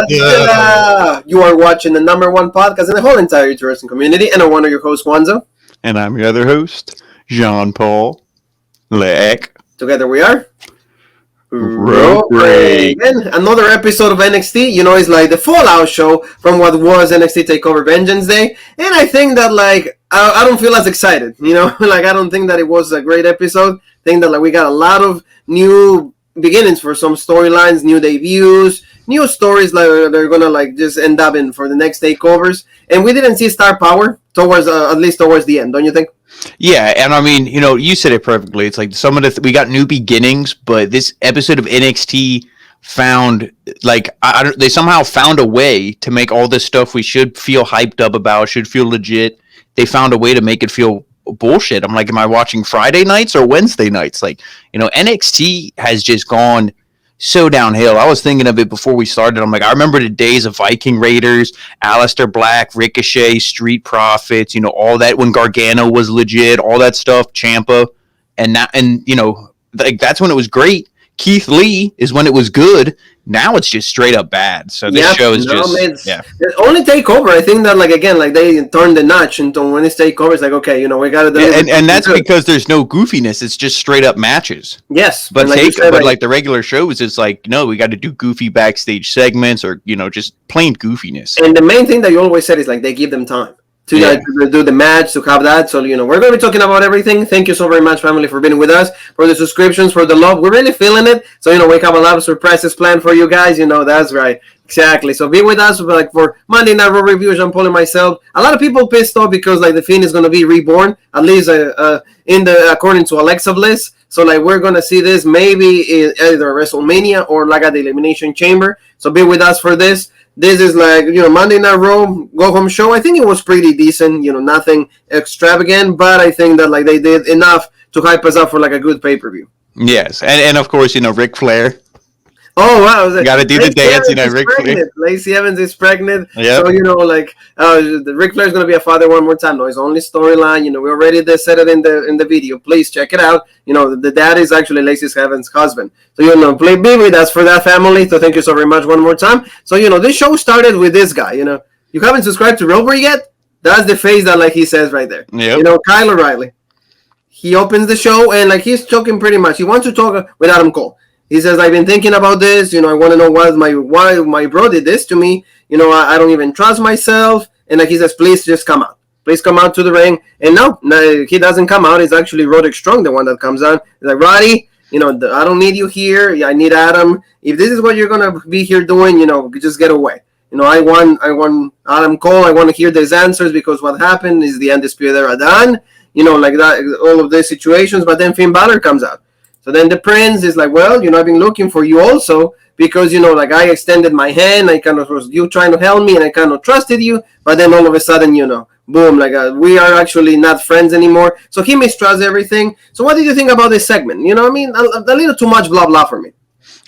Priscilla. You are watching the #1 podcast in the whole entire wrestling community, and I'm one of your hosts, Juanzo. And I'm your other host, Jean-Paul Leck. Together we are Rogue. And another episode of NXT. You know, it's like the fallout show from what was NXT Takeover Vengeance Day, and I think that I don't feel as excited. You know, I don't think that it was a great episode. I think that we got a lot of new beginnings for some storylines, new debuts, new stories they're gonna just end up in for the next takeovers, and we didn't see star power towards at least towards the end, don't you think? Yeah, and I mean, you said it perfectly. It's like some of we got new beginnings, but this episode of NXT found they somehow found a way to make all this stuff we should feel hyped up about, should feel legit. They found a way to make it feel bullshit. I'm like, am I watching Friday nights or Wednesday nights? NXT has just gone so downhill. I was thinking of it before we started. I'm like, I remember the days of Viking Raiders, Aleister Black, Ricochet, Street Profits, all that when Gargano was legit, all that stuff, Ciampa, and that's when it was great. Keith Lee is when it was good. Now it's just straight up bad. So this show is only Takeover. I think that they turned the notch into when it's Takeover. It's like, okay, we got to do and that's because there's no goofiness. It's just straight up matches. Yes, but the regular shows is like, no, we got to do goofy backstage segments or just plain goofiness. And the main thing that you always said is they give them time to do the match, to have that. So, we're going to be talking about everything. Thank you so very much, family, for being with us, for the subscriptions, for the love. We're really feeling it. So, we have a lot of surprises planned for you guys. That's right. Exactly. So, be with us for Monday Night Raw review, Jean-Paul and myself. A lot of people pissed off because, the Fiend is going to be reborn, at least according to Alexa's list. So, we're going to see this maybe in either WrestleMania or at the Elimination Chamber. So, be with us for this. This is Monday Night Raw go-home show. I think it was pretty decent, nothing extravagant, but I think that they did enough to hype us up for a good pay-per-view. Yes, and of course, Ric Flair. Oh, wow. You got to do the dance, Ric Flair. Lacey Evans is pregnant. Yeah. So, the Ric Flair is going to be a father one more time. No, it's only storyline. We already said it in the video. Please check it out. The dad is actually Lacey Evans' husband. So, please be with us for that family. So, thank you so very much one more time. So, this show started with this guy. You haven't subscribed to Reborn yet? That's the face that, he says right there. Yep. Kyle O'Reilly. He opens the show and, he's talking pretty much. He wants to talk with Adam Cole. He says, I've been thinking about this. I want to know why my bro did this to me. I don't even trust myself. And he says, please just come out. Please come out to the ring. And no, he doesn't come out. It's actually Roderick Strong, the one that comes out. He's like, Roddy, I don't need you here. I need Adam. If this is what you're going to be here doing, just get away. I want Adam Cole. I want to hear these answers because what happened is the Undisputed Era done. That, all of these situations. But then Finn Balor comes out. So then the prince is like, well, I've been looking for you also because, I extended my hand. I kind of was you trying to help me and I kind of trusted you. But then all of a sudden, boom, we are actually not friends anymore. So he mistrusts everything. So what did you think about this segment? A little too much blah, blah for me.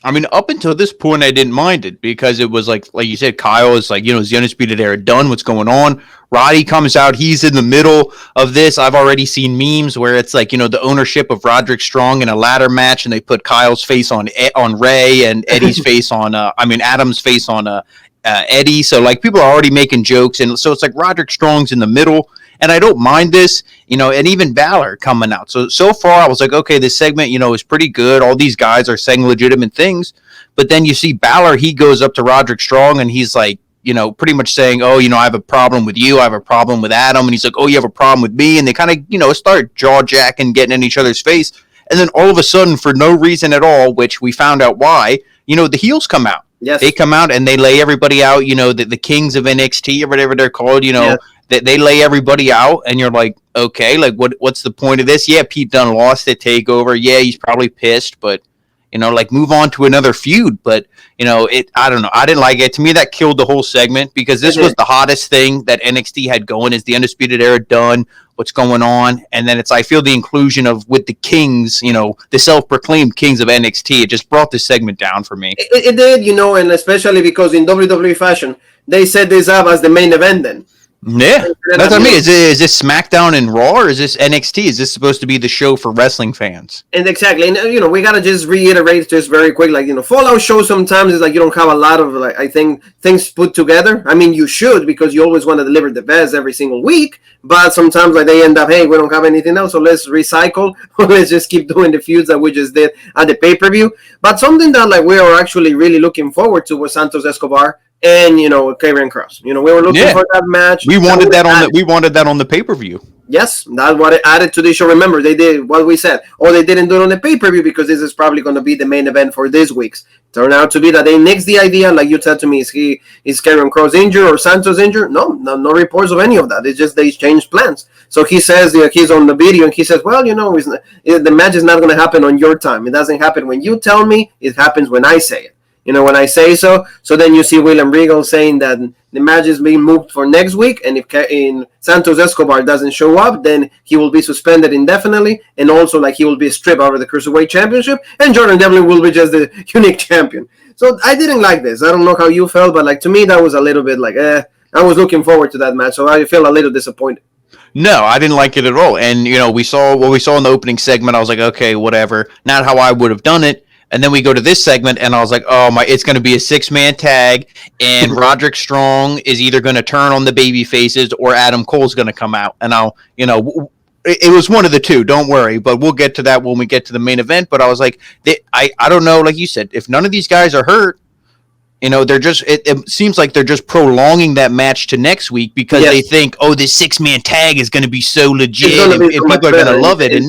I mean, up until this point, I didn't mind it because it was like you said, Kyle is is the Undisputed Era done? What's going on? Roddy comes out. He's in the middle of this. I've already seen memes where it's the ownership of Roderick Strong in a ladder match, and they put Kyle's face on Ray and Eddie's face on, Adam's face on Eddie. So people are already making jokes, and so it's Roderick Strong's in the middle. And I don't mind this, and even Balor coming out. So far, I was like, okay, this segment, is pretty good. All these guys are saying legitimate things. But then you see Balor, he goes up to Roderick Strong, and he's like, pretty much saying, oh, I have a problem with you. I have a problem with Adam. And he's like, oh, you have a problem with me. And they kind of, start jaw-jacking, getting in each other's face. And then all of a sudden, for no reason at all, which we found out why, the heels come out. Yes. They come out and they lay everybody out, the kings of NXT or whatever they're called, Yes. They lay everybody out, and you're like, okay, what's the point of this? Yeah, Pete Dunne lost at TakeOver. Yeah, he's probably pissed, but move on to another feud. But I don't know. I didn't like it. To me, that killed the whole segment because this was the hottest thing that NXT had going. Is the Undisputed Era done? What's going on? And then I feel the inclusion of with the kings, the self-proclaimed kings of NXT. It just brought this segment down for me. It did, and especially because in WWE fashion, they set this up as the main event then. Yeah, that's what I mean. Is this SmackDown and Raw, or is this NXT? Is this supposed to be the show for wrestling fans? And exactly, and we gotta just reiterate just very quick, like Fallout shows sometimes is like you don't have a lot of like I think things put together. I mean, you should because you always want to deliver the best every single week, but sometimes like they end up, hey, we don't have anything else, so let's recycle or let's just keep doing the feuds that we just did at the pay-per-view. But something that like we are actually really looking forward to was Santos Escobar and Karrion-Kross. We were looking for that match. We wanted that on the pay-per-view. Yes, that's what it added to the show. Remember, they did what we said. Oh, they didn't do it on the pay-per-view because this is probably going to be the main event for this week's. Turned out to be that they nixed the idea. Like you said to me, is Karrion-Kross injured or Santos injured? No reports of any of that. It's just they changed plans. So he says he's on the video and he says, well, the match is not going to happen on your time. It doesn't happen when you tell me. It happens when I say it. When I say so. So then you see William Regal saying that the match is being moved for next week, and if Santos Escobar doesn't show up, then he will be suspended indefinitely, and also like he will be stripped out of the Cruiserweight Championship, and Jordan Devlin will be just the unique champion. So I didn't like this. I don't know how you felt, but like to me that was a little bit like I was looking forward to that match, so I feel a little disappointed. No, I didn't like it at all. And we saw what we saw in the opening segment. I was like, okay, whatever. Not how I would have done it. And then we go to this segment, and I was like, oh, it's going to be a 6-man tag, and Roderick Strong is either going to turn on the baby faces or Adam Cole's going to come out. And it was one of the two, don't worry, but we'll get to that when we get to the main event. But I was like, I don't know, like you said, if none of these guys are hurt, they're just, it seems like they're just prolonging that match to next week because they think, oh, this 6-man tag is going to be so legit and people are going to love it. And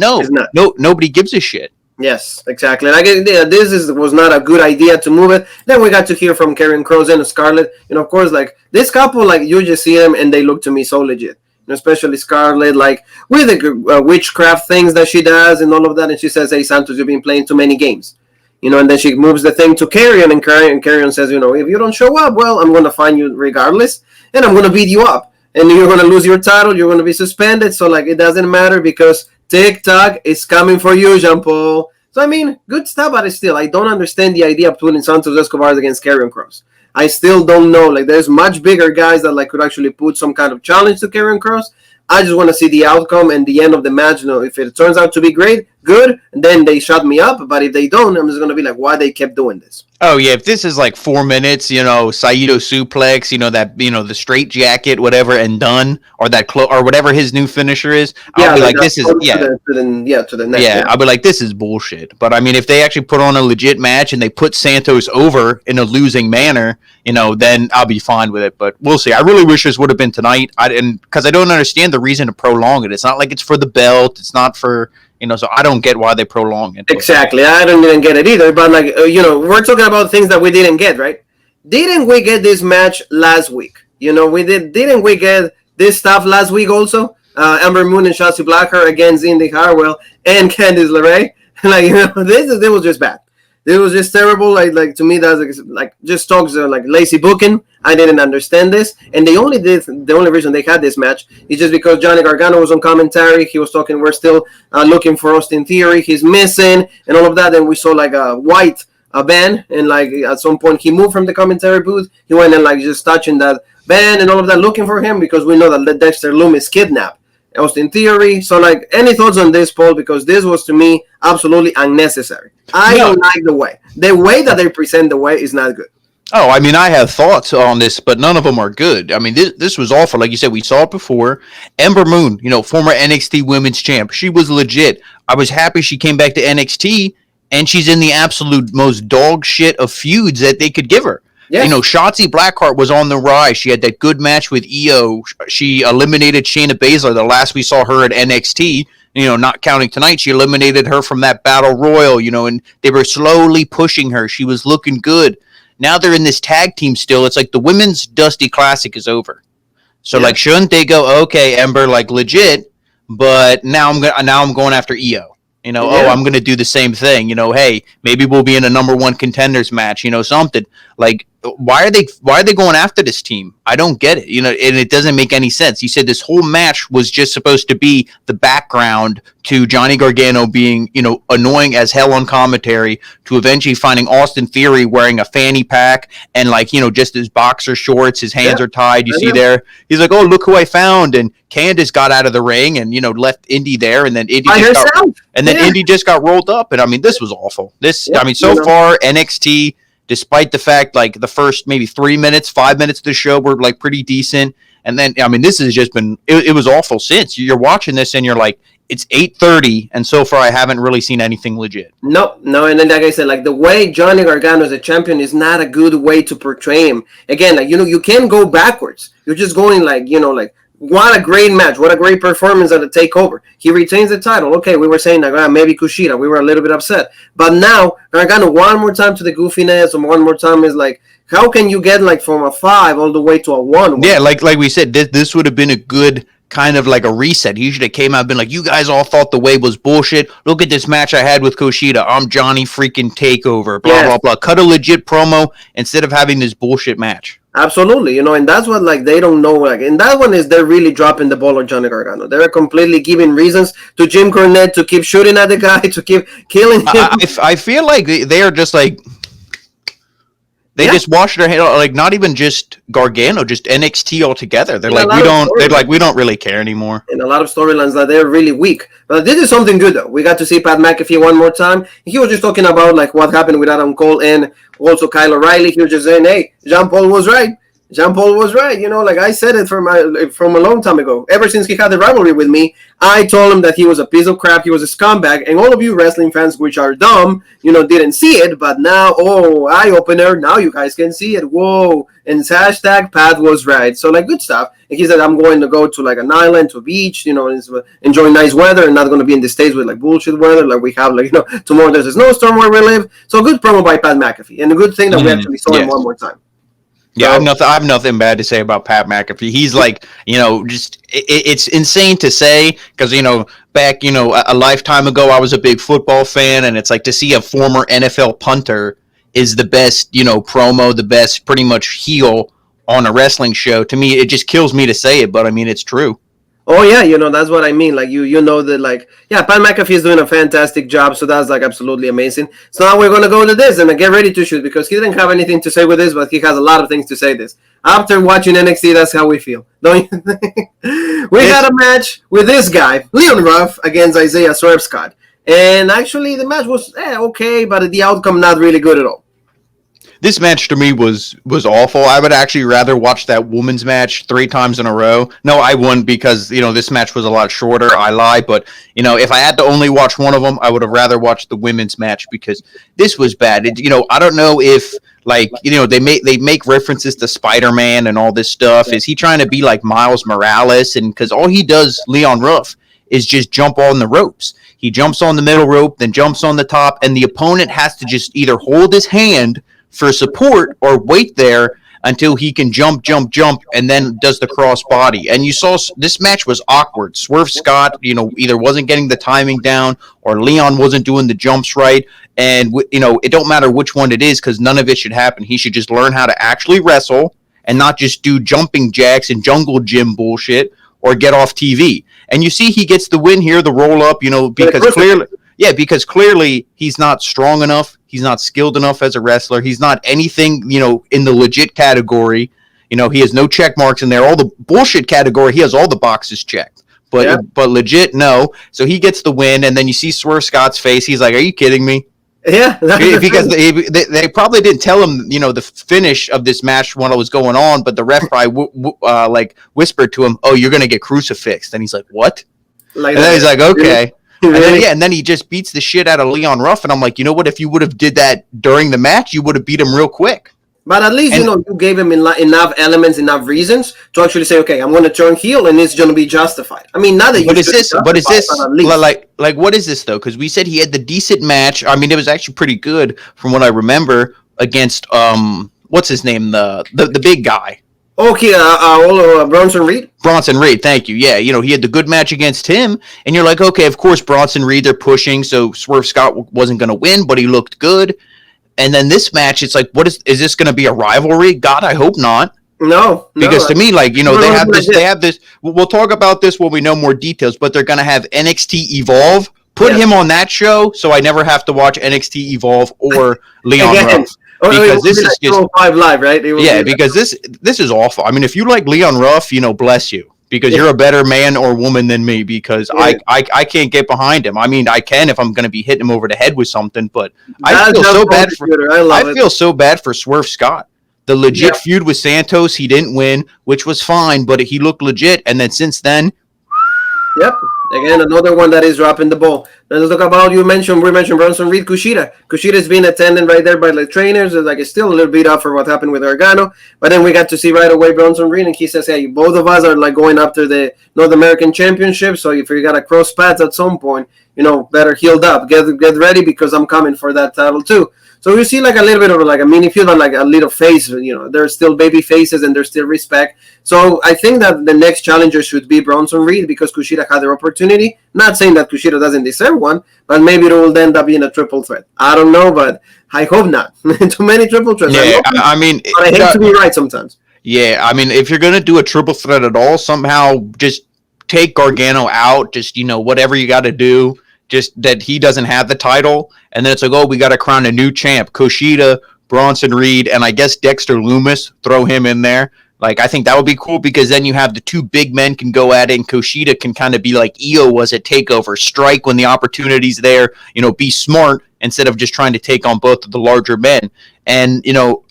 nobody gives a shit. Yes, exactly. Like was not a good idea to move it. Then we got to hear from Karrion-Kross and Scarlett. Of course, like this couple, like you just see them and they look to me so legit. Especially Scarlett, like with the witchcraft things that she does and all of that. And she says, "Hey, Santos, you've been playing too many games." And then she moves the thing to Karrion, and Karrion says, if you don't show up, well, I'm going to find you regardless, and I'm going to beat you up, and you're going to lose your title. You're going to be suspended. So like it doesn't matter because TikTok is coming for you, Jean-Paul. So, I mean, good stuff, but still, I don't understand the idea of putting Santos Escobar against Karrion-Kross. I still don't know. Like, there's much bigger guys that like could actually put some kind of challenge to Karrion-Kross. I just want to see the outcome and the end of the match. If it turns out to be great, good, then they shut me up. But if they don't, I'm just going to be like, why they kept doing this? Oh, yeah, if this is like 4 minutes, Saito suplex, that, the straight jacket, whatever, and Dunne, or that or whatever his new finisher is, I'll be like, this is, to the next. Yeah, I'll be like, this is bullshit. But, I mean, if they actually put on a legit match and they put Santos over in a losing manner, then I'll be fine with it. But we'll see. I really wish this would have been tonight, because I don't understand the reason to prolong it. It's not like it's for the belt. It's not for... so I don't get why they prolong it. Exactly. I don't even get it either. But, like, we're talking about things that we didn't get, right? Didn't we get this match last week? Didn't we get this stuff last week also? Ember Moon and Shotzi Blackheart against Indy Hartwell and Candice LeRae. Like, this was just bad. It was just terrible. Like to me, that's like just talks like lazy booking. I didn't understand this, and the only reason they had this match is just because Johnny Gargano was on commentary. He was talking. We're still looking for Austin Theory. He's missing, and all of that. And we saw like a white band, and like at some point he moved from the commentary booth. He went and like just touching that band and all of that, looking for him because we know that Dexter Lumis kidnapped Austin Theory. So like, any thoughts on this, Paul? Because this was to me absolutely unnecessary. I don't like the way that they present the way is not good. Oh, I mean, I have thoughts on this, but none of them are good. I mean, this was awful. Like you said, we saw it before. Ember Moon, former NXT Women's Champ, she was legit. I was happy she came back to NXT, and she's in the absolute most dog shit of feuds that they could give her. Yes. Shotzi Blackheart was on the rise. She had that good match with Io. She eliminated Shayna Baszler the last we saw her at NXT. Not counting tonight, she eliminated her from that battle royal, and they were slowly pushing her. She was looking good. Now they're in this tag team still. It's like the women's Dusty Classic is over. So like, shouldn't they go, okay, Ember, like legit, but now I'm going after Io. Oh, I'm going to do the same thing. Hey, maybe we'll be in a number one contenders match, something. Like, why are they going after this team? I don't get it. And it doesn't make any sense. You said this whole match was just supposed to be the background to Johnny Gargano being, annoying as hell on commentary, to eventually finding Austin Theory wearing a fanny pack and just his boxer shorts, his hands are tied. You see there, he's like, oh, look who I found. And Candice got out of the ring and, left Indy there. And then Indy just got rolled up. And I mean, this was awful. So far NXT, despite the fact the first maybe 3 minutes, 5 minutes of the show were pretty decent. And then, this has just been, it was awful since. You're watching this and you're like, it's 8:30, and so far I haven't really seen anything legit. No, and then like I said, the way Johnny Gargano is a champion is not a good way to portray him. Again, you can't go backwards. You're just going what a great match, what a great performance at the Takeover. He retains the title. Okay, we were saying maybe Kushida. We were a little bit upset. But now, Gargano one more time to the goofiness, and one more time is how can you get from a 5 all the way to a 1? Yeah, like we said, this would have been a good kind of a reset. He should have came out and been like, you guys all thought the way was bullshit. Look at this match I had with Kushida. I'm Johnny freaking Takeover. Blah, blah, blah. Cut a legit promo instead of having this bullshit match. Absolutely, and that's what they don't know. And that one is they're really dropping the ball on Johnny Gargano. They're completely giving reasons to Jim Cornette to keep shooting at the guy, to keep killing him. I feel like they are just they just wash their hands, not even just Gargano, just NXT altogether. They're we don't really care anymore. And a lot of storylines that they're really weak. But this is something good though. We got to see Pat McAfee one more time. He was just talking about what happened with Adam Cole and also Kyle O'Reilly. He was just saying, hey, Jean Paul was right. I said it from a long time ago. Ever since he had the rivalry with me, I told him that he was a piece of crap, he was a scumbag, and all of you wrestling fans, which are dumb, didn't see it, but now, eye-opener, now you guys can see it, whoa, and hashtag Pat was right. So, good stuff. And he said, I'm going to go to, an island, to a beach, enjoy nice weather, and not going to be in the States with, bullshit weather, we have, tomorrow there's a snowstorm where we live. So, good promo by Pat McAfee, and a good thing that we actually saw him one more time. Yeah, I have nothing bad to say about Pat McAfee. He's it's insane to say because, back, a lifetime ago, I was a big football fan, and it's to see a former NFL punter is the best, promo, the best pretty much heel on a wrestling show. To me, it just kills me to say it, but I mean, it's true. Oh, yeah, that's what I mean. Pat McAfee is doing a fantastic job, so that's, absolutely amazing. So now we're going to go to this and get ready to shoot because he didn't have anything to say with this, but he has a lot of things to say this. After watching NXT, that's how we feel. Don't you think? We got a match with this guy, Leon Ruff, against Isaiah Swerve Scott. And actually, the match was okay, but the outcome not really good at all. This match to me was awful. I would actually rather watch that women's match 3 times in a row. No, I wouldn't because, this match was a lot shorter. I lie. But, if I had to only watch one of them, I would have rather watched the women's match because this was bad. I don't know if, they make references to Spider-Man and all this stuff. Is he trying to be like Miles Morales? And because all he does, Leon Ruff, is just jump on the ropes. He jumps on the middle rope, then jumps on the top, and the opponent has to just either hold his hand for support or wait there until he can jump, and then does the cross body. And you saw this match was awkward. Swerve Scott, either wasn't getting the timing down or Leon wasn't doing the jumps right. And, it don't matter which one it is because none of it should happen. He should just learn how to actually wrestle and not just do jumping jacks and jungle gym bullshit or get off TV. And you see he gets the win here, the roll up, because clearly he's not strong enough. He's not skilled enough as a wrestler. He's not anything, in the legit category. He has no check marks in there. All the bullshit category, he has all the boxes checked. But legit, no. So he gets the win, and then you see Swerve Scott's face. He's like, are you kidding me? Yeah. Because they probably didn't tell him, the finish of this match when it was going on, but the ref probably whispered to him, oh, you're going to get crucifixed. And he's like, what? And then he's like, okay. Really? And then he just beats the shit out of Leon Ruff, and I'm like, you know what? If you would have did that during the match, you would have beat him real quick. But at least, you gave him enough elements, enough reasons to actually say, okay, I'm going to turn heel, and it's going to be justified. I mean, not that you. What is this? What is this though? Because we said he had the decent match. I mean, it was actually pretty good from what I remember against what's his name, the big guy. Okay, Bronson Reed? Bronson Reed, thank you. Yeah, he had the good match against him, and you're like, okay, of course, Bronson Reed, they're pushing, so Swerve Scott wasn't going to win, but he looked good. And then this match, it's like, is this going to be a rivalry? God, I hope not. No, because to me, like, they have this. We'll talk about this when we know more details. But they're going to have NXT Evolve. Put him on that show, so I never have to watch NXT Evolve or Leon Ruff. Because this is just 5 Live, right? Because this is awful. I mean, if you like Leon Ruff, bless you, because you're a better man or woman than me. Because I can't get behind him. I mean, I can if I'm going to be hitting him over the head with something. But I feel so bad for Swerve Scott. The legit feud with Santos, he didn't win, which was fine, but he looked legit. And then since then, again, another one that is dropping the ball. Let's talk about, we mentioned Bronson Reed, Kushida. Kushida's been attended right there by the trainers. It's still a little beat up for what happened with Gargano. But then we got to see right away Bronson Reed, and he says, hey, both of us are going after the North American Championship. So if you got to cross paths at some point, better healed up. Get ready, because I'm coming for that title too. So you see a little bit of a mini feud on a little face. There's still baby faces and there's still respect. So I think that the next challenger should be Bronson Reed, because Kushida had their opportunity. Not saying that Kushida doesn't deserve one, but maybe it will end up being a triple threat. I don't know, but I hope not. Too many triple threats. Yeah, but I hate to be right sometimes. Yeah, I mean, if you're going to do a triple threat at all, somehow just take Gargano out. Just, whatever you got to do. Just that he doesn't have the title, and then it's like, oh, we got to crown a new champ. Kushida, Bronson Reed, and I guess Dexter Lumis, throw him in there. I think that would be cool, because then you have the two big men can go at it, and Kushida can kind of be like Io was at TakeOver, strike when the opportunity's there, be smart instead of just trying to take on both of the larger men. And,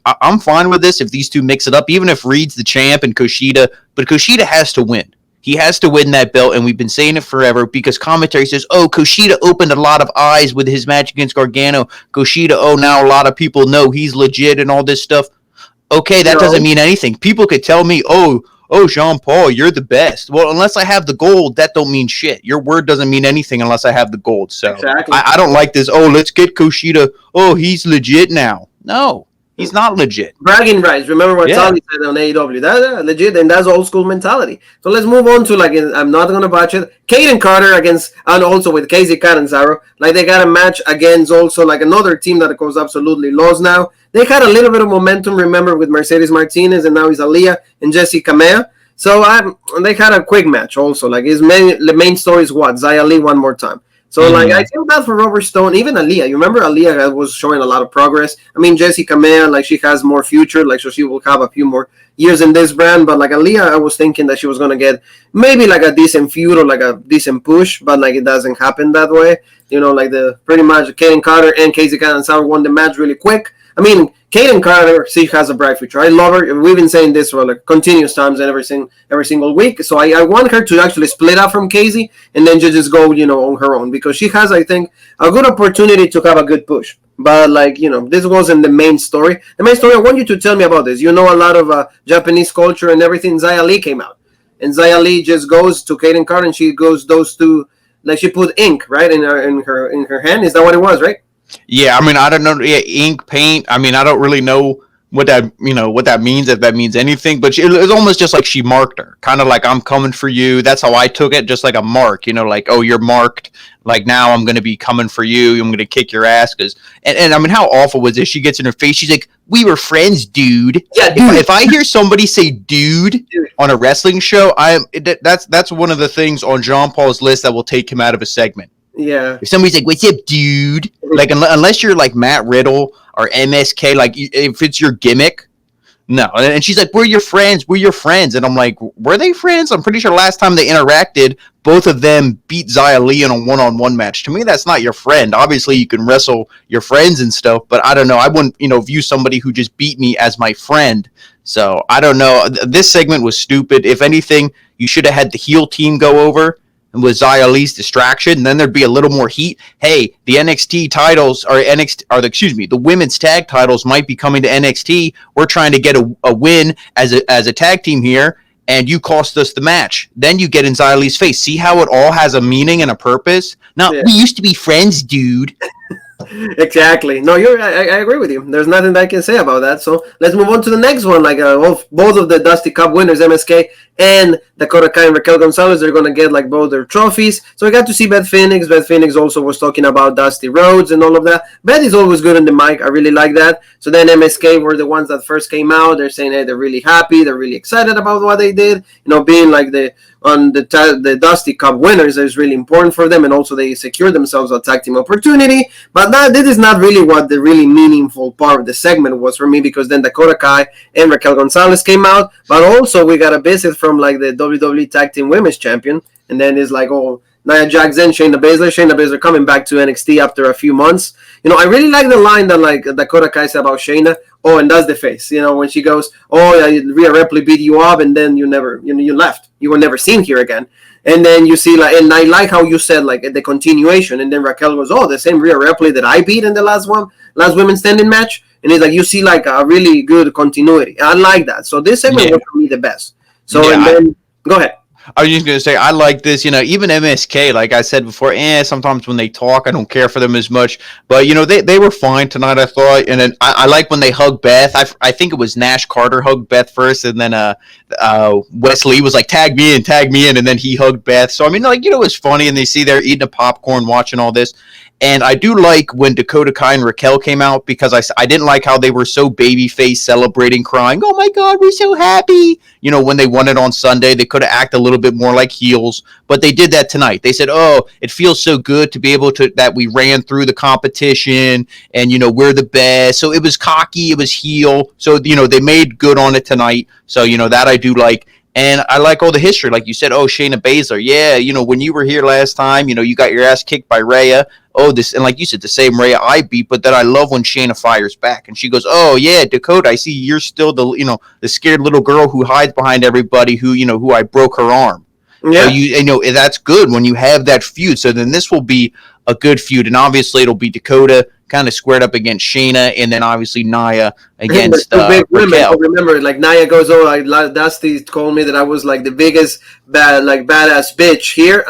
I'm fine with this if these two mix it up, even if Reed's the champ and Kushida, but Kushida has to win. He has to win that belt, and we've been saying it forever, because commentary says, oh, Kushida opened a lot of eyes with his match against Gargano. Kushida, now a lot of people know he's legit and all this stuff. Okay, that doesn't mean anything. People could tell me, oh, Jean-Paul, you're the best. Well, unless I have the gold, that don't mean shit. Your word doesn't mean anything unless I have the gold. So exactly. I don't like this, let's get Kushida. Oh, he's legit now. No. He's not legit. Bragging rights. Remember what Tommy said on AEW. That's legit, and that's old school mentality. So let's move on to, I'm not going to botch it, Kaden Carter and also with Casey Catanzaro. They got a match against also another team that goes absolutely lost now. They had a little bit of momentum, remember, with Mercedes Martinez, and now it's Aaliyah and Jessie Kamea. So they had a quick match also. The main story is what? Xia Li one more time. So, I feel bad for Robert Stone, even Aaliyah. You remember Aaliyah was showing a lot of progress. I mean, Jessie Kamea, she has more future, so she will have a few more years in this brand. But, Aaliyah, I was thinking that she was going to get maybe, a decent feud or, a decent push. But, it doesn't happen that way. Pretty much Kaden Carter and Casey Catanzaro won the match really quick. I mean, Kaden Carter, she has a bright future. I love her. We've been saying this for continuous times and every single week. So I want her to actually split up from Casey and then just go, on her own, because she has, I think, a good opportunity to have a good push. But this wasn't the main story. The main story, I want you to tell me about this. A lot of Japanese culture and everything. Xia Li came out, and Xia Li just goes to Kaden Carter, and she goes those two, she put ink right in her hand. Is that what it was, right? Yeah, I mean, I don't know. Yeah, ink, paint. I mean, I don't really know what that means, if that means anything. But it was almost just like she marked her, kind of like, I'm coming for you. That's how I took it, just like a mark. Oh, you're marked. Now I'm going to be coming for you. I'm going to kick your ass. And I mean, how awful was this? She gets in her face. She's like, we were friends, dude. Yeah, dude. If I hear somebody say dude on a wrestling show, that's one of the things on Jean Paul's list that will take him out of a segment. Yeah. If somebody's like, what's up, dude? Unless you're Matt Riddle or MSK, if it's your gimmick, no. And she's like, we're your friends. And I'm like, were they friends? I'm pretty sure last time they interacted, both of them beat Xia Li in a one-on-one match. To me, that's not your friend. Obviously, you can wrestle your friends and stuff, but I don't know. I wouldn't, view somebody who just beat me as my friend. So I don't know. This segment was stupid. If anything, you should have had the heel team go over with Xia Li's distraction, and then there'd be a little more heat. Hey, the NXT titles the women's tag titles might be coming to NXT. We're trying to get a win as a tag team here, and you cost us the match. Then you get in Xia Li's face. See how it all has a meaning and a purpose? Now, we used to be friends, dude. Exactly. No, I agree with you. There's nothing that I can say about that. So let's move on to the next one. Like both of the Dusty Cup winners, MSK and Dakota Kai and Raquel Gonzalez, they're gonna get like both their trophies. So we got to see Beth Phoenix. Beth Phoenix also was talking about Dusty Rhodes and all of that. Beth is always good on the mic. I really like that. So then MSK were the ones that first came out. They're saying, hey, they're really happy. They're really excited about what they did. Being like the Dusty Cup winners is really important for them, and also they secured themselves a tag team opportunity. But this is not really what the really meaningful part of the segment was for me, because then Dakota Kai and Raquel Gonzalez came out, but also we got a visit from like the WWE Tag Team Women's Champion, and then it's like, oh, Nia Jax and Shayna Baszler coming back to NXT after a few months. I really like the line that like Dakota Kai said about Shayna. Oh, and that's the face. When she goes, oh, yeah, Rhea Ripley beat you up, and then you never, you left. You were never seen here again. And then you see, like, and I like how you said, like, the continuation. And then Raquel goes, oh, the same Rhea Ripley that I beat in the last women's standing match. And it's like, you see, like, a really good continuity. I like that. So this segment was for me the best. So, yeah, and then, go ahead. I was just going to say, I like this, even MSK, like I said before, sometimes when they talk, I don't care for them as much. But, they were fine tonight, I thought. And then I like when they hug Beth. I think it was Nash Carter hugged Beth first, and then Wesley was like, tag me in, and then he hugged Beth. So, I mean, like, it was funny, and they see they're eating a popcorn, watching all this. And I do like when Dakota Kai and Raquel came out, because I didn't like how they were so babyface, celebrating, crying, oh my God, we're so happy. When they won it on Sunday, they could have acted a little bit more like heels, but they did that tonight. They said, oh, it feels so good to be able to, that we ran through the competition and, we're the best. So it was cocky, it was heel. So, they made good on it tonight. So, that I do like. And I like all the history. Like you said, oh, Shayna Baszler. Yeah, when you were here last time, you got your ass kicked by Rhea. Oh, this, and like you said, the same Rhea I beat. But then I love when Shayna fires back. And she goes, oh, yeah, Dakota, I see you're still the scared little girl who hides behind everybody who I broke her arm. Yeah. So that's good when you have that feud. So then this will be a good feud. And obviously it'll be Dakota kind of squared up against Shayna, and then obviously Nia against Raquel. Remember, like Nia goes, oh, like Dusty told me that I was like the biggest badass bitch here.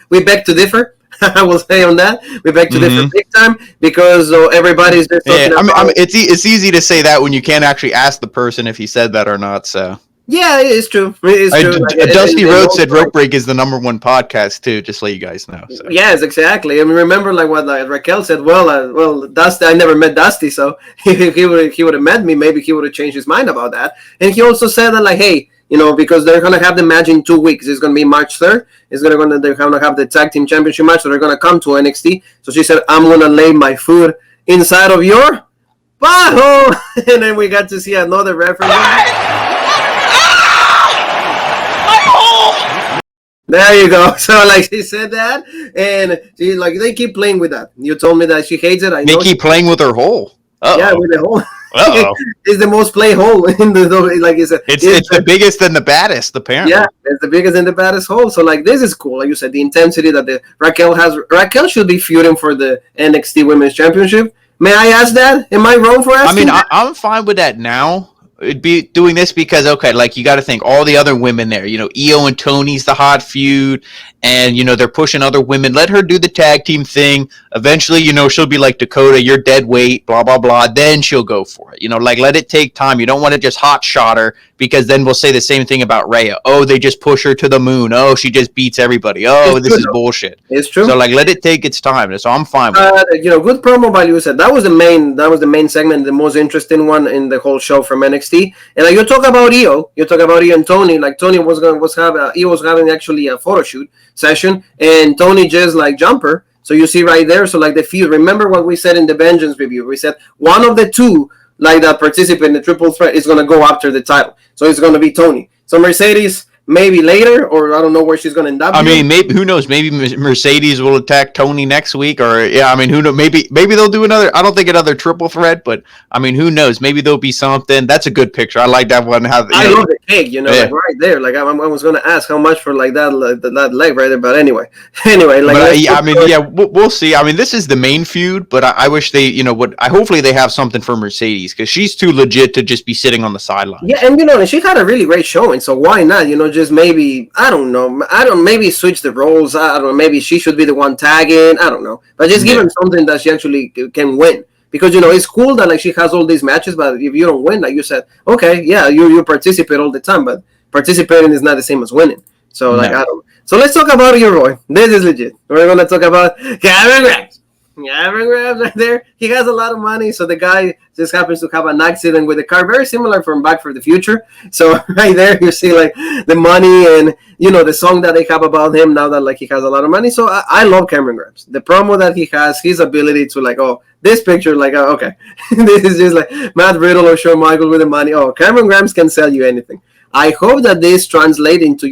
We beg to differ. I will say on that, we beg to differ big time, because everybody's just talking about. It's easy to say that when you can't actually ask the person if he said that or not. So. Yeah, it's true. Dusty Rhodes said Rope Break is the #1 podcast too, just so you guys know. So. Yes, exactly. I mean, remember like what Raquel said. Well, Dusty. I never met Dusty, so if he would have met me, maybe he would have changed his mind about that. And he also said that like, hey, because they're gonna have the match in 2 weeks. It's gonna be March 3rd. They're gonna have the tag team championship match, so they're gonna come to NXT. So she said, I'm gonna lay my foot inside of your butthole, and then we got to see another reference. There you go. So like she said that, and she like they keep playing with that. You told me that she hates it. I know. They keep playing with her hole. Uh-oh. Yeah, with the hole. It's the most played hole in the, like you said. It's the biggest and the baddest, apparently. Yeah, it's the biggest and the baddest hole. So like this is cool. Like you said, the intensity that the Raquel has. Raquel should be feuding for the NXT Women's Championship. May I ask that? Am I wrong for asking? I mean, I'm fine with that now. It'd be doing this because, okay, like you got to think all the other women there, Io and Tony's the hot feud, and, they're pushing other women. Let her do the tag team thing. Eventually, she'll be like, Dakota, you're dead weight, blah, blah, blah. Then she'll go for it. Like let it take time. You don't want to just hot shot her, because then we'll say the same thing about Rhea. Oh, they just push her to the moon. Oh, she just beats everybody. Oh, this is bullshit. It's true. So like, let it take its time. So I'm fine with it. Good promo by you said. That was the main segment, the most interesting one in the whole show from NXT. And like you talk about Io and Tony. Like Tony Io was having actually a photo shoot session, and Tony just like jump her. So you see right there. So like the feud. Remember what we said in the Vengeance review? We said one of the two like that participant in the triple threat is going to go after the title. So it's going to be Tony. So Mercedes maybe later, or I don't know where she's going to end up. I mean, maybe who knows? Maybe Mercedes will attack Tony next week, or I mean, who knows? Maybe they'll do another. I don't think another triple threat, but I mean, who knows? Maybe there'll be something. That's a good picture. I like that one. I love the cake, like right there. Like I was going to ask how much for like that leg right there, but anyway, like. We'll see. I mean, this is the main feud, but I wish they, hopefully they have something for Mercedes, because she's too legit to just be sitting on the sideline. Yeah, and and she had a really great showing, so why not? just maybe maybe switch the roles. I don't know, maybe she should be the one tagging. I don't know, but just give him something that she actually can win. Because it's cool that like she has all these matches, but if you don't win, like you said, okay, yeah, you participate all the time, but participating is not the same as winning. So like I don't know. So let's talk about your Roy. This is legit. We're gonna talk about Cameron Grimes. Cameron Grimes right there. He has a lot of money, so the guy just happens to have an accident with a car, very similar from Back for the Future. So right there, you see like the money and the song that they have about him now that like he has a lot of money. So I love Cameron Grimes. The promo that he has, his ability to like, oh, this picture, like, okay, this is just like Matt Riddle or Shawn Michaels with the money. Oh, Cameron Grimes can sell you anything. I hope that this translates into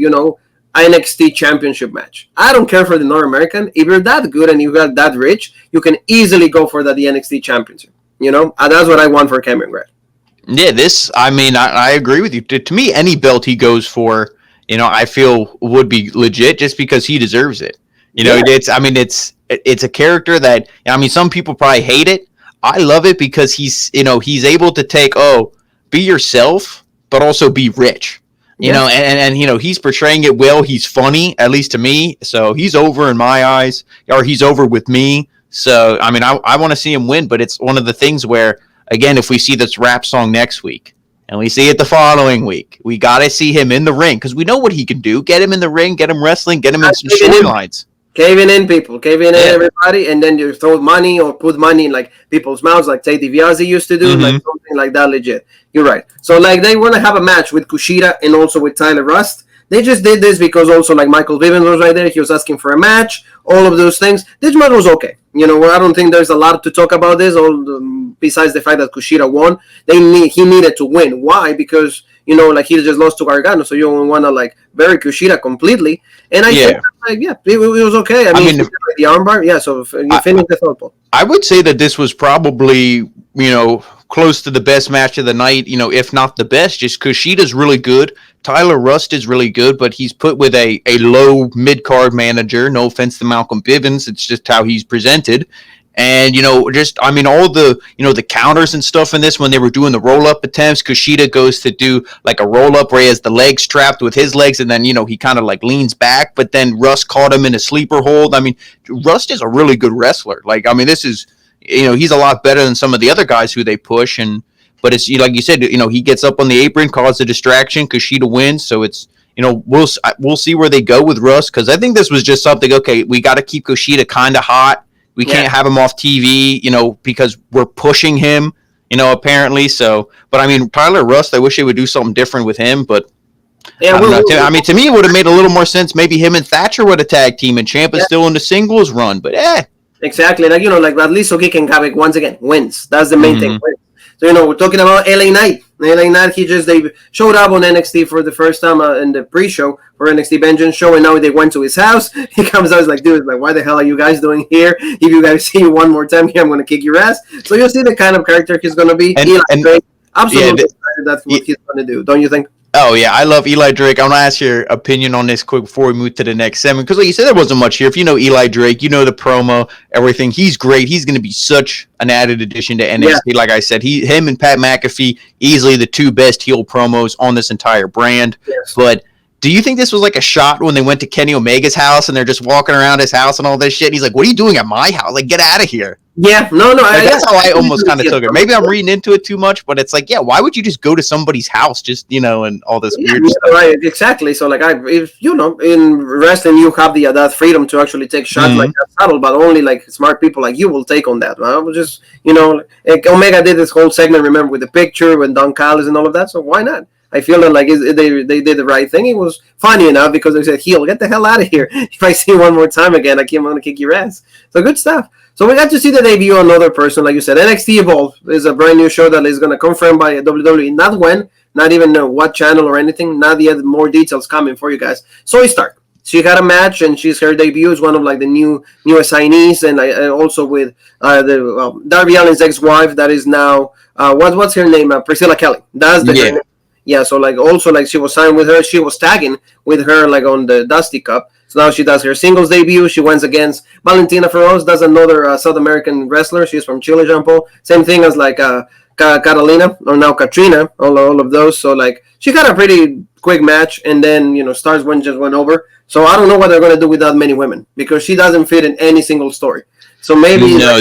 NXT championship match. I don't care for the North American. If you're that good and you got that rich, you can easily go for the NXT championship. And that's what I want for Cameron Grimes. Yeah, I agree with you. To me, any belt he goes for, I feel would be legit just because he deserves it. It's a character that, some people probably hate it. I love it because he's able to take, be yourself, but also be rich. And he's portraying it well. He's funny, at least to me. So he's over in my eyes, or he's over with me. So, I want to see him win, but it's one of the things where, again, if we see this rap song next week and we see it the following week, we got to see him in the ring because we know what he can do. Get him in the ring, get him wrestling, get him in some storylines. Caving in people, caving in everybody, and then you throw money or put money in like people's mouths, like Ted DiBiase used to do, like something like that. Legit, you're right. So like they want to have a match with Kushida and also with Tyler Rust. They just did this because also like Michael Bivens was right there. He was asking for a match. All of those things. This match was okay. I don't think there's a lot to talk about this. Besides the fact that Kushida won, he needed to win. Why? Because like he just lost to Gargano, so you don't want to like bury Kushida completely. And I think it was okay. I mean the armbar, so you finished the thought, Paul. I would say that this was probably close to the best match of the night. If not the best, just Kushida's really good. Tyler Rust is really good, but he's put with a low mid-card manager. No offense to Malcolm Bivens. It's just how he's presented. And, all the, the counters and stuff in this when they were doing the roll-up attempts, Kushida goes to do like a roll-up where he has the legs trapped with his legs and then, he kind of like leans back, but then Rust caught him in a sleeper hold. Rust is a really good wrestler. This is, he's a lot better than some of the other guys who they push. But it's like you said, he gets up on the apron, causes a distraction, Kushida wins. So it's, we'll see where they go with Rust because I think this was just something, okay, we got to keep Kushida kind of hot. We can't have him off TV, because we're pushing him, apparently. So, but Tyler Rust, I wish they would do something different with him. But to me, it would have made a little more sense. Maybe him and Thatcher would have tag team, and Ciampa's still in the singles run. But exactly, like at least so he can have it once again wins. That's the main thing. So we're talking about LA Knight. LA Knight, they showed up on NXT for the first time in the pre-show for NXT Vengeance show, and now they went to his house. He comes out, he's like, dude, why the hell are you guys doing here? If you guys see you one more time here, I'm going to kick your ass. So you'll see the kind of character he's going to be. Eli Drake, absolutely excited that's what he's going to do, don't you think? Oh, yeah, I love Eli Drake. I want to ask your opinion on this quick before we move to the next segment. Because like you said, there wasn't much here. If you know Eli Drake, you know the promo, everything. He's great. He's going to be such an added addition to NXT. Yeah. Like I said, him and Pat McAfee, easily the two best heel promos on this entire brand. Yes. But do you think this was like a shot when they went to Kenny Omega's house and they're just walking around his house and all this shit? And he's like, what are you doing at my house? Like, get out of here. Yeah, no. That's how I almost kind of took it. Maybe I'm reading into it too much, but it's like, yeah, why would you just go to somebody's house just, and all this weird stuff? Right, exactly. So, like, if in wrestling, you have that freedom to actually take shots like that subtle, but only, like, smart people like you will take on that. I was just, like Omega did this whole segment, remember, with the picture, with Don Callis and all of that, so why not? I feel that like they did the right thing. It was funny enough because they said, heel, get the hell out of here. If I see you one more time again, I'm going to kick your ass. So good stuff. So we got to see the debut of another person. Like you said, NXT Evolve is a brand new show that is going to confirm by WWE. Not when, not even what channel or anything. Not yet, more details coming for you guys. Zoe Stark. She got a match and her debut is one of like the new assignees, and also with Darby Allin's ex-wife that is now what's her name? Priscilla Kelly. That's her name. Yeah, so like also like she was signed with her. She was tagging with her like on the Dusty Cup. So now she does her singles debut. She wins against Valentina Feroz. That's another South American wrestler. She's from Chile, Jean Paul. Same thing as like Catalina or now Katrina. All of those. So like she got a pretty quick match, and then Stars just went over. So I don't know what they're gonna do with that many women because she doesn't fit in any single story. So maybe No,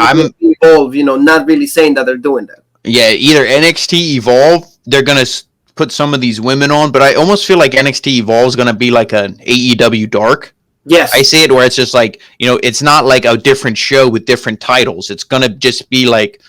I'm involved. Not really saying that they're doing that. Yeah, either NXT Evolve, they're gonna put some of these women on, but I almost feel like NXT Evolve is gonna be like an AEW Dark. Yes, I see it where it's just like it's not like a different show with different titles. It's gonna just be like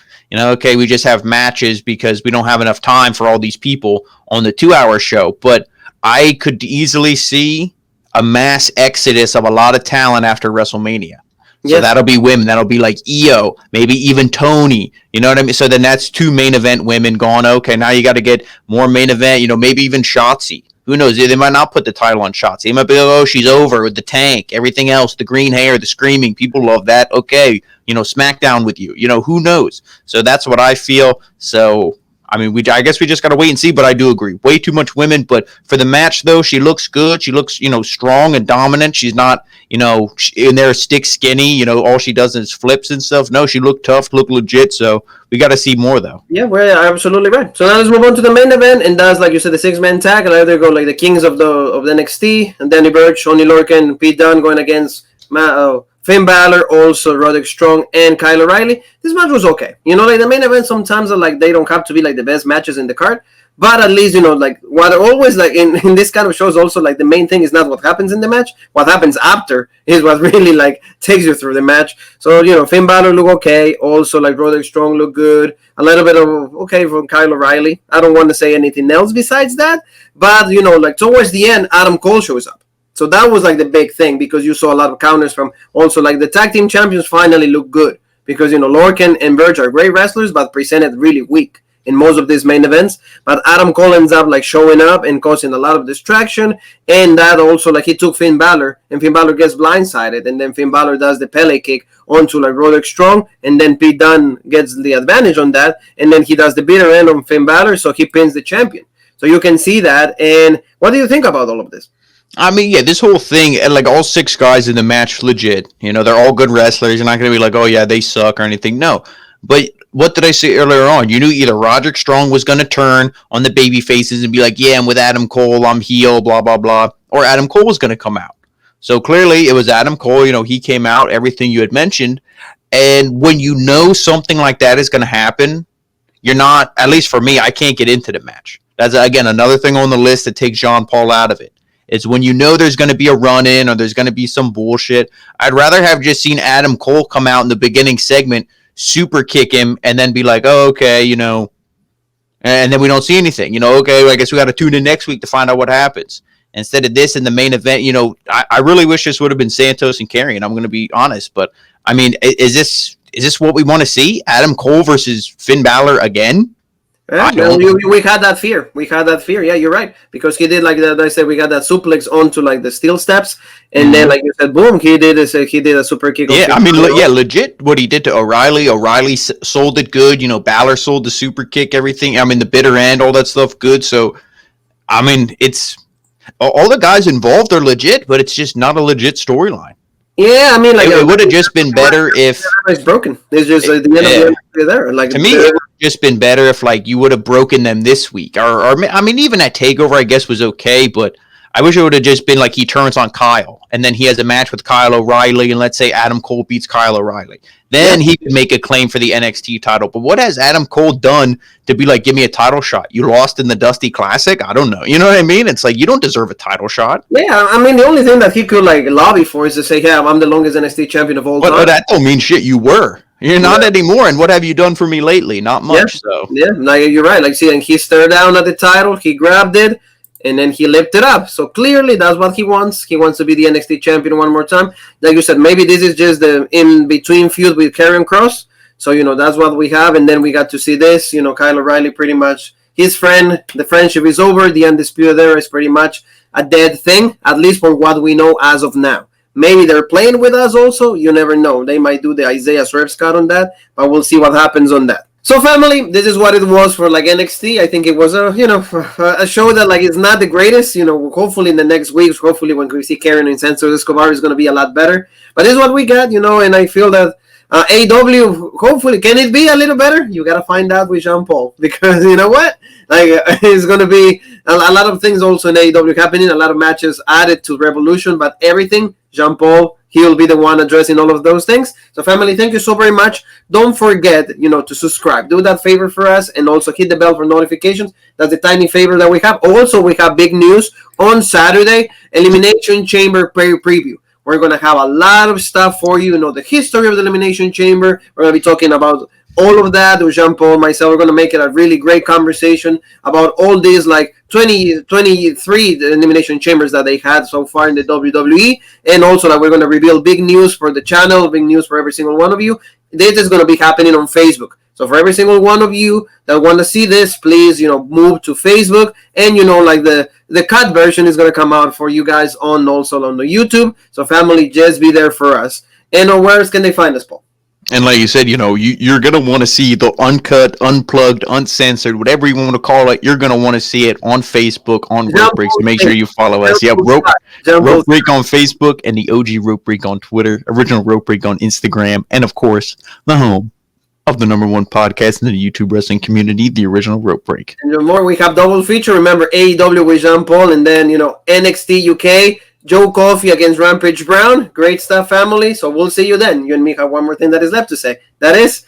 okay, we just have matches because we don't have enough time for all these people on the 2-hour show. But I could easily see a mass exodus of a lot of talent after WrestleMania. So that'll be women. That'll be like Io, maybe even Tony. You know what I mean? So then that's 2 main event women gone. Okay, now you got to get more main event. Maybe even Shotzi. Who knows? They might not put the title on Shotzi. They might be like, oh, she's over with the tank, everything else, the green hair, the screaming. People love that. Okay, Smackdown with you. Who knows? So that's what I feel. So I mean, I guess we just got to wait and see, but I do agree. Way too much women, but for the match, though, she looks good. She looks, strong and dominant. She's not, in there stick skinny, all she does is flips and stuff. No, she looked tough, looked legit, so we got to see more, though. Yeah, we're absolutely right. So now let's move on to the main event, and that's, like you said, the 6-man tag. And either go like the kings of the NXT, and Danny Burch, Oney Lorcan, Pete Dunne going against Finn Balor, also Roderick Strong, and Kyle O'Reilly. This match was okay. Like the main event sometimes are like they don't have to be like the best matches in the card, but at least like what always like in this kind of shows also like the main thing is not what happens in the match. What happens after is what really like takes you through the match. So Finn Balor look okay. Also like Roderick Strong look good. A little bit of okay from Kyle O'Reilly. I don't want to say anything else besides that, but like towards the end, Adam Cole shows up. So that was like the big thing because you saw a lot of counters from also like the tag team champions finally look good because Lorcan and Burch are great wrestlers but presented really weak in most of these main events. But Adam Cole ends up like showing up and causing a lot of distraction, and that also like he took Finn Balor and Finn Balor gets blindsided, and then Finn Balor does the Pele kick onto like Roderick Strong, and then Pete Dunne gets the advantage on that, and then he does the bitter end on Finn Balor, so he pins the champion. So you can see that. And what do you think about all of this? I mean, yeah, this whole thing, like all 6 guys in the match, legit. They're all good wrestlers. You're not going to be like, oh, yeah, they suck or anything. No. But what did I say earlier on? You knew either Roderick Strong was going to turn on the baby faces and be like, yeah, I'm with Adam Cole, I'm heel, blah, blah, blah. Or Adam Cole was going to come out. So clearly it was Adam Cole. He came out, everything you had mentioned. And when you know something like that is going to happen, you're not, at least for me, I can't get into the match. That's, again, another thing on the list that takes John Paul out of it. It's when you know there's going to be a run-in or there's going to be some bullshit. I'd rather have just seen Adam Cole come out in the beginning segment, super kick him, and then be like, oh, okay, and then we don't see anything. Okay, I guess we got to tune in next week to find out what happens. Instead of this in the main event, I really wish this would have been Santos and Karrion. I'm going to be honest. But, I mean, is this what we want to see? Adam Cole versus Finn Balor again? Yeah, we had that fear. Yeah, you're right. Because he did like that. I said we got that suplex onto like the steel steps, and then like you said, boom, he did a super kick. Yeah, I mean, legit. What he did to O'Reilly. O'Reilly sold it good. Balor sold the super kick, everything. I mean, the bitter end, all that stuff, good. So, I mean, it's all the guys involved are legit, but it's just not a legit storyline. Yeah, I mean, like it would have just been better if it's broken. It's just like the end of the there. Like to me, it would have just been better if like you would have broken them this week, or I mean, even at Takeover, I guess was okay, but I wish it would have just been like he turns on Kyle, and then he has a match with Kyle O'Reilly, and let's say Adam Cole beats Kyle O'Reilly. Then he could make a claim for the NXT title. But what has Adam Cole done to be like, give me a title shot? You lost in the Dusty Classic? I don't know. You know what I mean? It's like, you don't deserve a title shot. Yeah, I mean, the only thing that he could like lobby for is to say, yeah, I'm the longest NXT champion of all time. But that don't mean shit. You were. You're not anymore. And what have you done for me lately? Not much. Yeah, no, you're right. Like, see, and he stared down at the title. He grabbed it. And then he lifted up. So clearly that's what he wants. He wants to be the NXT champion one more time. Like you said, maybe this is just the in-between feud with Karrion Kross. So, that's what we have. And then we got to see this. Kyle O'Reilly pretty much, his friend, the friendship is over. The Undisputed Era is pretty much a dead thing, at least for what we know as of now. Maybe they're playing with us also. You never know. They might do the Isaiah Swerve Scott on that. But we'll see what happens on that. So, family, this is what it was for like NXT. I think it was a show that like is not the greatest. Hopefully in the next weeks, hopefully when we see Karrion and Santos Escobar is going to be a lot better. But this is what we got, and I feel that AW, hopefully, can it be a little better? You gotta find out with Jean Paul, because you know what? Like, it's gonna be a lot of things also in AW happening. A lot of matches added to Revolution, but everything Jean Paul, he'll be the one addressing all of those things. So, family, thank you so very much. Don't forget, to subscribe. Do that favor for us, and also hit the bell for notifications. That's the tiny favor that we have. Also, we have big news on Saturday: Elimination Chamber preview. We're going to have a lot of stuff for you. The history of the Elimination Chamber. We're going to be talking about all of that with Jean-Paul and myself. We're going to make it a really great conversation about all these, like, 23 Elimination Chambers that they had so far in the WWE. And also that we're going to reveal big news for the channel, big news for every single one of you. This is going to be happening on Facebook. So for every single one of you that want to see this, please, move to Facebook. And, like the cut version is going to come out for you guys also on the YouTube. So family, just be there for us. And where else can they find us, Paul? And like you said, you're going to want to see the uncut, unplugged, uncensored, whatever you want to call it. You're going to want to see it on Facebook, on Rope Break. So make sure you follow us. Yep, Rope Break on Facebook and the OG Rope Break on Twitter, original Rope Break on Instagram, and of course, the home of the #1 podcast in the YouTube wrestling community, the original Rope Break. And more, we have double feature. Remember, AEW with Jean Paul, and then NXT UK, Joe Coffey against Rampage Brown. Great stuff, family. So we'll see you then. You and me have one more thing that is left to say. That is,